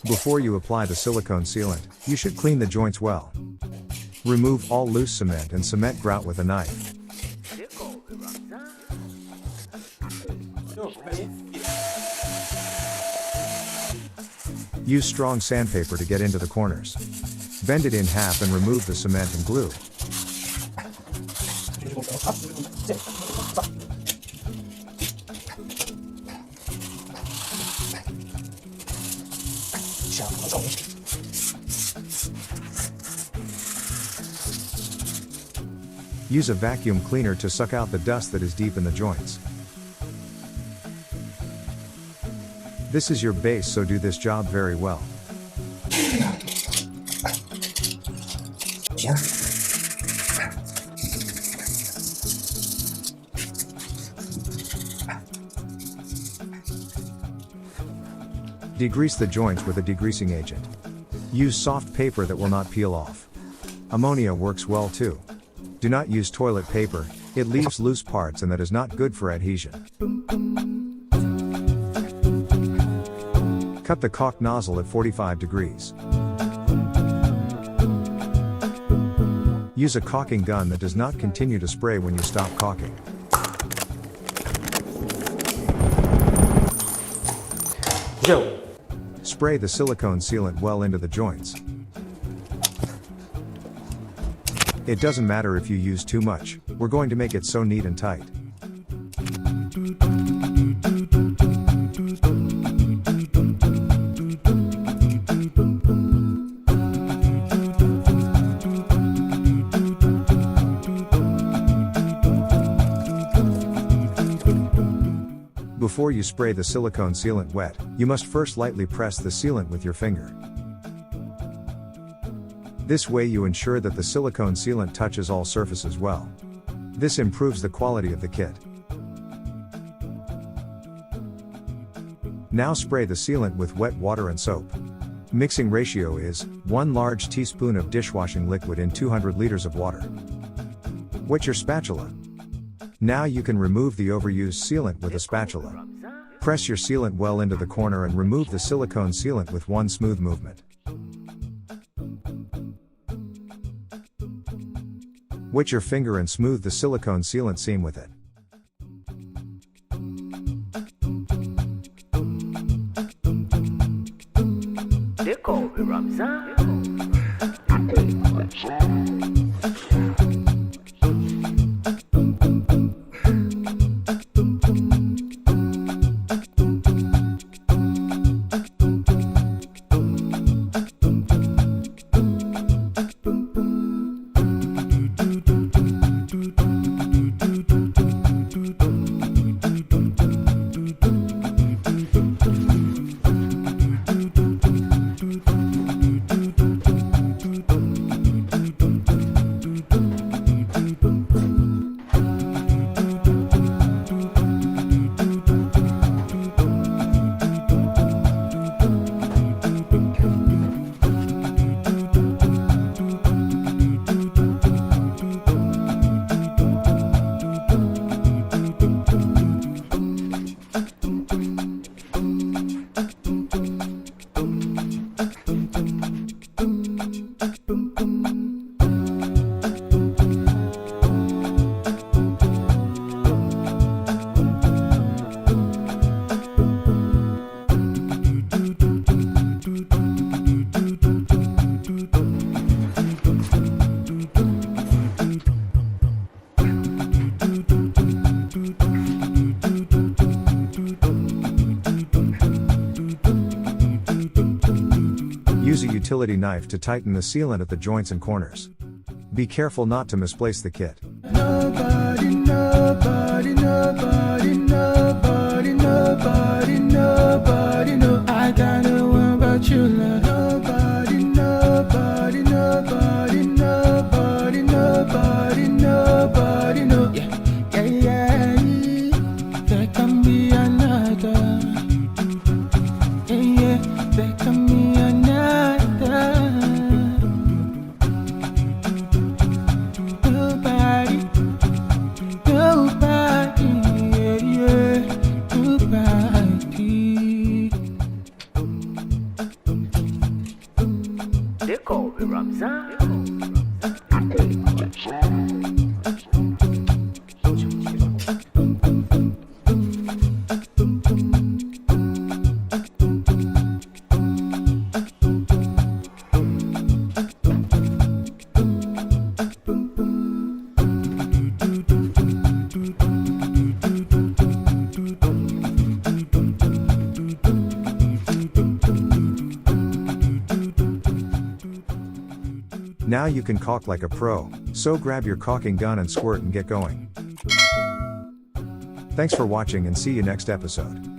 Before you apply the silicone sealant, you should clean the joints well. Remove all loose cement and cement grout with a knife. Use strong sandpaper to get into the corners. Bend it in half and remove the cement and glue. Use a vacuum cleaner to suck out the dust that is deep in the joints. This is your base, so do this job very well. Degrease the joints with a degreasing agent. Use soft paper that will not peel off. Ammonia works well too. Do not use toilet paper, it leaves loose parts and that is not good for adhesion. Cut the caulk nozzle at 45 degrees. Use a caulking gun that does not continue to spray when you stop caulking. Spray the silicone sealant well into the joints. It doesn't matter if you use too much, we're going to make it so neat and tight. Before you spray the silicone sealant wet, you must first lightly press the sealant with your finger. This way you ensure that the silicone sealant touches all surfaces well. This improves the quality of the kit. Now spray the sealant with wet water and soap. Mixing ratio is 1 large teaspoon of dishwashing liquid in 200 liters of water. Wet your spatula. Now you can remove the overused sealant with a spatula. Press your sealant well into the corner and remove the silicone sealant with one smooth movement. Wet your finger and smooth the silicone sealant seam with it. Use a utility knife to tighten the sealant at the joints and corners. Be careful not to misplace the kit. Nobody, nobody, nobody, nobody, nobody, nobody, no. I got no one but you, love. Nobody, nobody, nobody, nobody, nobody, nobody, no. Yeah, yeah, yeah. There can be another. Yeah, yeah, there can be another. Nobody, nobody, yeah. Découvre Ramza. Now you can caulk like a pro, so grab your caulking gun and squirt and get going. Thanks for watching and see you next episode.